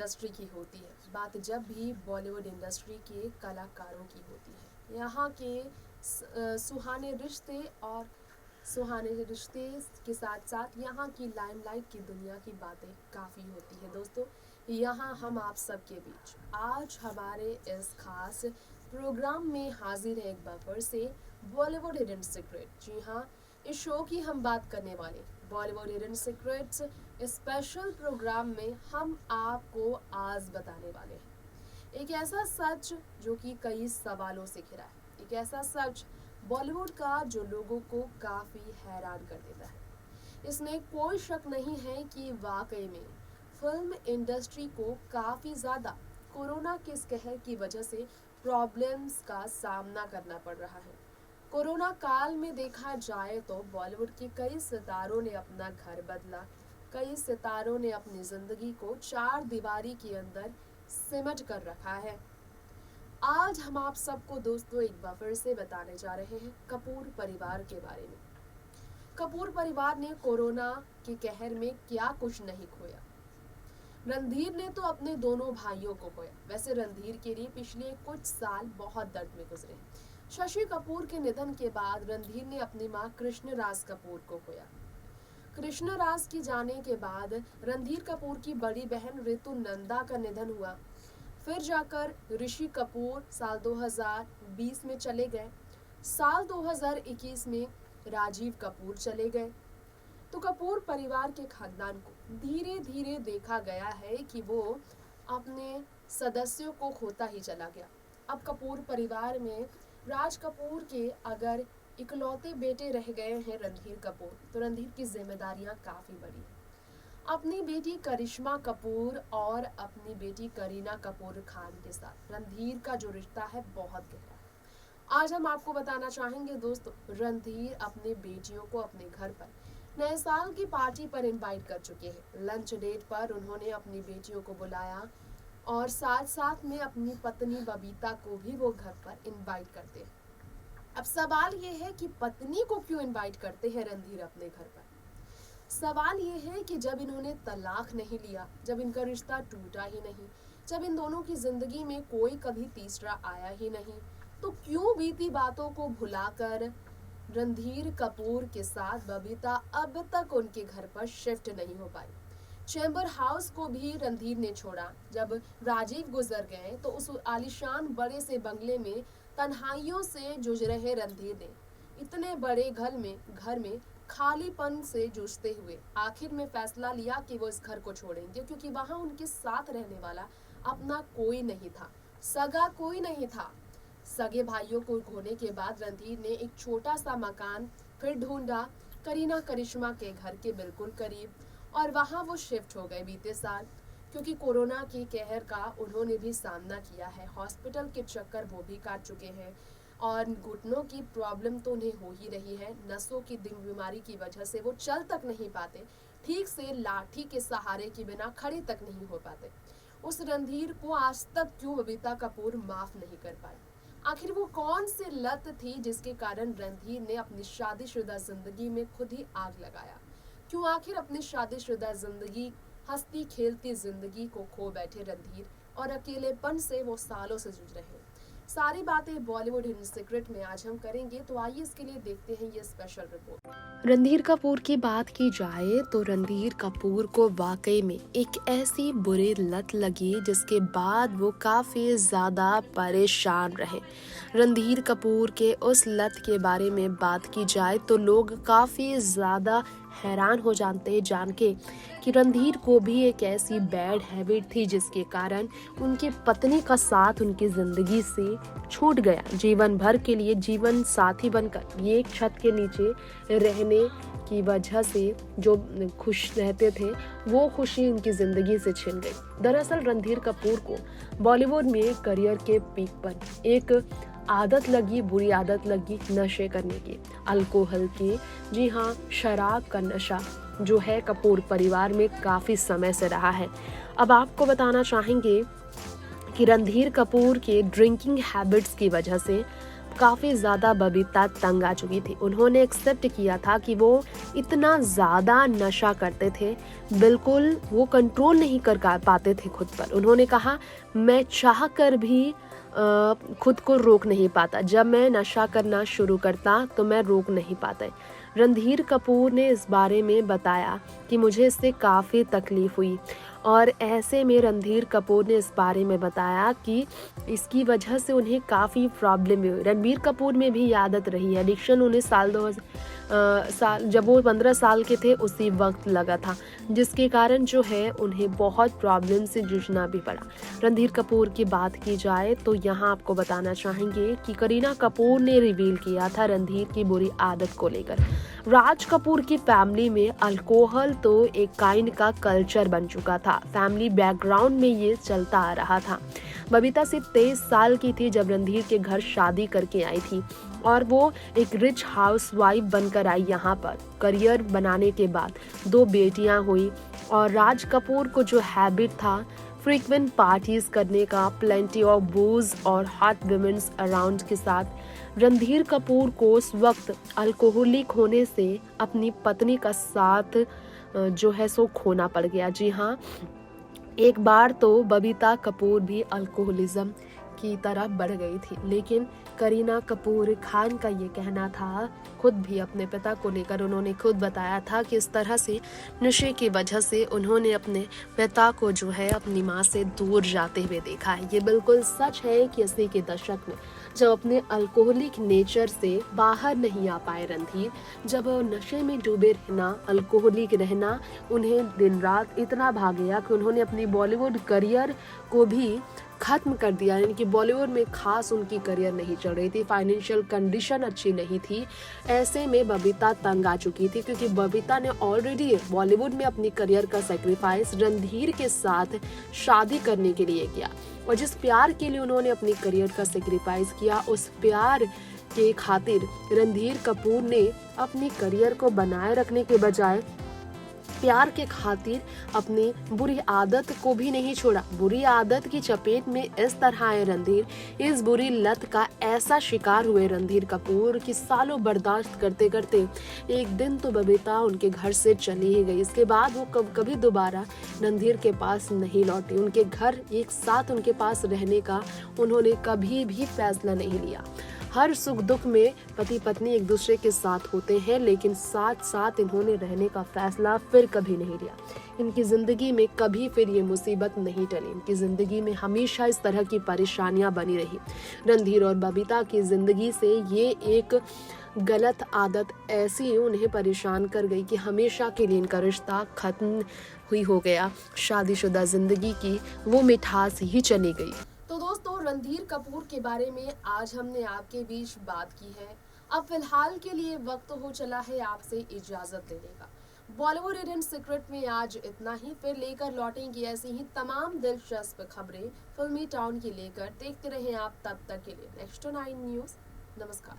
Industry की होती है, बात जब भी बॉलीवुड इंडस्ट्री के कलाकारों की होती है, यहाँ के सुहाने रिश्ते और सुहाने रिश्ते के साथ साथ यहाँ की लाइमलाइट की दुनिया की बातें काफ़ी होती है दोस्तों। यहाँ हम आप सबके बीच आज हमारे इस खास प्रोग्राम में हाजिर है एक बार फिर से बॉलीवुड हिडन सीक्रेट। जी हाँ, इस शो की हम बात करने वाले Bollywood hidden secrets special program में हम आपको आज बताने वाले हैं एक ऐसा सच जो कि कई सवालों से घिरा है, एक ऐसा सच बॉलीवुड का जो लोगों को काफ़ी हैरान कर देता है। इसमें कोई शक नहीं है कि वाकई में फिल्म इंडस्ट्री को काफ़ी ज़्यादा कोरोना के इस कहर की वजह से प्रॉब्लम्स का सामना करना पड़ रहा है। कोरोना काल में देखा जाए तो बॉलीवुड के कई सितारों ने अपना घर बदला, कई सितारों ने अपनी ज़िंदगी को चार दीवारी के अंदर सिमट कर रखा है। आज हम आप सबको दोस्तों एक बार फिर से बताने जा रहे हैं कपूर परिवार के बारे में। कपूर परिवार ने कोरोना के कहर में क्या कुछ नहीं खोया। रणधीर ने तो अपने दोनों भाइयों को खोया। वैसे रणधीर के लिए पिछले कुछ साल बहुत दर्द में गुजरे। शशि कपूर के निधन के बाद रणधीर ने अपनी मां कृष्ण राज कपूर को खोया। कृष्ण राज की जाने के बाद रणधीर कपूर की बड़ी बहन ऋतु नंदा का निधन हुआ। फिर जाकर ऋषि कपूर साल 2020 में चले गए। साल 2021 में राजीव कपूर चले गए। तो कपूर परिवार के खानदान को धीरे धीरे देखा गया है कि वो अपने सदस्यों को खोता ही चला गया। अब कपूर परिवार में राज कपूर के अगर इकलौते बेटे रह गए हैं रणधीर कपूर, तो रणधीर की जिम्मेदारियां काफ़ी बड़ी हैं। अपनी बेटी करिश्मा कपूर और अपनी बेटी करीना कपूर खान के साथ रणधीर का जो रिश्ता है बहुत गहरा है। आज हम आपको बताना चाहेंगे दोस्तों, रणधीर अपने बेटियों को अपने घर पर नए साल की पार्टी पर इनवाइट कर चुके हैं। लंच डेट पर उन्होंने अपनी बेटियों को बुलाया और साथ साथ में अपनी पत्नी बबीता को भी वो घर पर इनवाइट करते हैं। अब सवाल ये है कि पत्नी को क्यों इनवाइट करते हैं रणधीर अपने घर पर। सवाल ये है कि जब इन्होंने तलाक नहीं लिया, जब इनका रिश्ता टूटा ही नहीं, जब इन दोनों की जिंदगी में कोई कभी तीसरा आया ही नहीं, तो क्यों बीती बातों को भुलाकर रणधीर कपूर के साथ बबीता अब तक उनके घर पर शिफ्ट नहीं हो पाई। चैम्बर हाउस को भी रणधीर ने छोड़ा। जब राजीव गुजर गए तो उस आलीशान बड़े से बंगले में तन्हाइयों से जूझ रहे रणधीर ने इतने बड़े घर में खालीपन से जूझते हुए आखिर में फैसला लिया कि वो इस घर को छोड़ेंगे, क्योंकि वहां उनके साथ रहने वाला अपना कोई नहीं था, सगा कोई नहीं था। सगे भाइयों को खोने के बाद रणधीर ने एक छोटा सा मकान फिर ढूंढा करीना करिश्मा के घर के बिल्कुल करीब, और वहां वो शिफ्ट हो गए बीते साल। क्योंकि कोरोना के कहर का उन्होंने भी सामना किया है, हॉस्पिटल के चक्कर वो भी काट चुके हैं और घुटनों की प्रॉब्लम तो उन्हें हो ही रही है। नसों की बीमारी की वजह से वो चल तक नहीं पाते, ठीक से लाठी के सहारे के बिना खड़े तक नहीं हो पाते। उस रणधीर को आज तक क्यों बबीता कपूर माफ नहीं कर पाई। आखिर वो कौन सी लत थी जिसके कारण रणधीर ने अपनी शादीशुदा जिंदगी में खुद ही आग लगाया। क्यों आखिर अपनी शादीशुदा जिंदगी, हंसती खेलती जिंदगी को खो बैठे रणधीर और अकेलेपन से वो सालों से जूझ रहे हैं। सारी बातें बॉलीवुड हिडन सीक्रेट में आज हम करेंगे, तो आइए इसके लिए देखते हैं ये स्पेशल रिपोर्ट। रणधीर कपूर की बात की जाए तो रणधीर कपूर को वाकई में एक ऐसी बुरी लत लगी जिसके बाद वो काफी ज्यादा परेशान रहे। रणधीर कपूर के उस लत के बारे में बात की जाए तो लोग काफी ज्यादा हैरान हो जान के कि रणधीर को भी एक ऐसी बैड हैबिट थी जिसके कारण उनकी पत्नी का साथ उनकी जिंदगी से छूट गया। जीवन भर के लिए जीवन साथी बनकर ये एक छत के नीचे रहने की वजह से जो खुश रहते थे वो खुशी उनकी जिंदगी से छिन गई। दरअसल रणधीर कपूर को बॉलीवुड में करियर के पीक पर एक बुरी आदत लगी नशे करने की, अल्कोहल की। जी हाँ, शराब का नशा जो है कपूर परिवार में काफी समय से रहा है। अब आपको बताना चाहेंगे कि रणधीर कपूर के ड्रिंकिंग हैबिट्स की वजह से काफ़ी ज़्यादा बबीता तंग आ चुकी थी। उन्होंने एक्सेप्ट किया था कि वो इतना ज़्यादा नशा करते थे, बिल्कुल वो कंट्रोल नहीं कर पाते थे खुद पर। उन्होंने कहा, मैं चाह कर भी खुद को रोक नहीं पाता, जब मैं नशा करना शुरू करता तो मैं रोक नहीं पाता। रणधीर कपूर ने इस बारे में बताया कि मुझे इससे काफ़ी तकलीफ़ हुई और ऐसे में रणधीर कपूर ने इस बारे में बताया कि इसकी वजह से उन्हें काफ़ी प्रॉब्लम हुई। रणबीर कपूर में भी आदत रही है, एडिक्शन उन्हें जब वो 15 साल के थे उसी वक्त लगा था, जिसके कारण जो है उन्हें बहुत प्रॉब्लम से जूझना भी पड़ा। रणधीर कपूर की बात की जाए तो यहाँ आपको बताना चाहेंगे कि करीना कपूर ने रिवील किया था रणधीर की बुरी आदत को लेकर। राज कपूर की फैमिली में अल्कोहल तो एक काइंड का कल्चर बन चुका था, फैमिली बैकग्राउंड में ये चलता आ रहा था। बबीता सिर्फ 23 साल की थी जब रणधीर के घर शादी करके आई थी और वो एक रिच हाउसवाइफ बनकर आई यहाँ पर। करियर बनाने के बाद 2 बेटियां हुई और राज कपूर को जो हैबिट था फ्रीक्वेंट पार्टीज करने का, प्लेंटी ऑफ बूज और हॉट वुमेन्स अराउंड के साथ, रणधीर कपूर को उस वक्त अल्कोहलिक होने से अपनी पत्नी का साथ जो है सो खोना पड़ गया। जी हाँ, एक बार तो बबीता कपूर भी अल्कोहलिज्म की तरफ बढ़ गई थी, लेकिन करीना कपूर खान का ये कहना था, खुद भी अपने पिता को लेकर उन्होंने खुद बताया था कि इस तरह से नशे की वजह से उन्होंने अपने पिता को जो है अपनी माँ से दूर जाते हुए देखा है। ये बिल्कुल सच है कि 80 के दशक में जब अपने अल्कोहलिक नेचर से बाहर नहीं आ पाए रणधीर, जब नशे में डूबे रहना, अल्कोहलिक रहना उन्हें दिन रात इतना भा गया कि उन्होंने अपनी बॉलीवुड करियर को भी खत्म कर दिया। यानी कि बॉलीवुड में खास उनकी करियर नहीं चल रही थी, फाइनेंशियल कंडीशन अच्छी नहीं थी। ऐसे में बबीता तंग आ चुकी थी क्योंकि बबीता ने ऑलरेडी बॉलीवुड में अपनी करियर का सेक्रीफाइस रणधीर के साथ शादी करने के लिए किया और जिस प्यार के लिए उन्होंने अपनी करियर का सेक्रीफाइस किया, उस प्यार के खातिर रणधीर कपूर ने अपनी करियर को बनाए रखने के बजाय प्यार के खातिर अपनी बुरी आदत को भी नहीं छोड़ा। बुरी आदत की चपेट में इस तरह आए रणधीर, इस बुरी लत का ऐसा शिकार हुए रणधीर कपूर कि सालों बर्दाश्त करते करते एक दिन तो बबीता उनके घर से चली ही गई। इसके बाद वो कभी दोबारा रणधीर के पास नहीं लौटी। उनके घर एक साथ उनके पास रहने का उन्होंने कभी भी फैसला नहीं लिया। हर सुख दुख में पति पत्नी एक दूसरे के साथ होते हैं, लेकिन साथ साथ इन्होंने रहने का फैसला फिर कभी नहीं लिया। इनकी जिंदगी में कभी फिर ये मुसीबत नहीं टली। इनकी जिंदगी में हमेशा इस तरह की परेशानियां बनी रही। रणधीर और बबीता की जिंदगी से ये एक गलत आदत ऐसी उन्हें परेशान कर गई कि हमेशा के लिए इनका रिश्ता खत्म हुई हो गया। शादीशुदा जिंदगी की वो मिठास ही चली गई। तो दोस्तों, रणधीर कपूर के बारे में आज हमने आपके बीच बात की है। अब फिलहाल के लिए वक्त हो चला है आपसे इजाजत लेने का। बॉलीवुड हिडन सीक्रेट में आज इतना ही, फिर लेकर लौटेंगे ऐसी ही तमाम दिलचस्प खबरें फिल्मी टाउन की लेकर। देखते रहें आप, तब तक के लिए नेक्स्ट 9 न्यूज़। नमस्कार।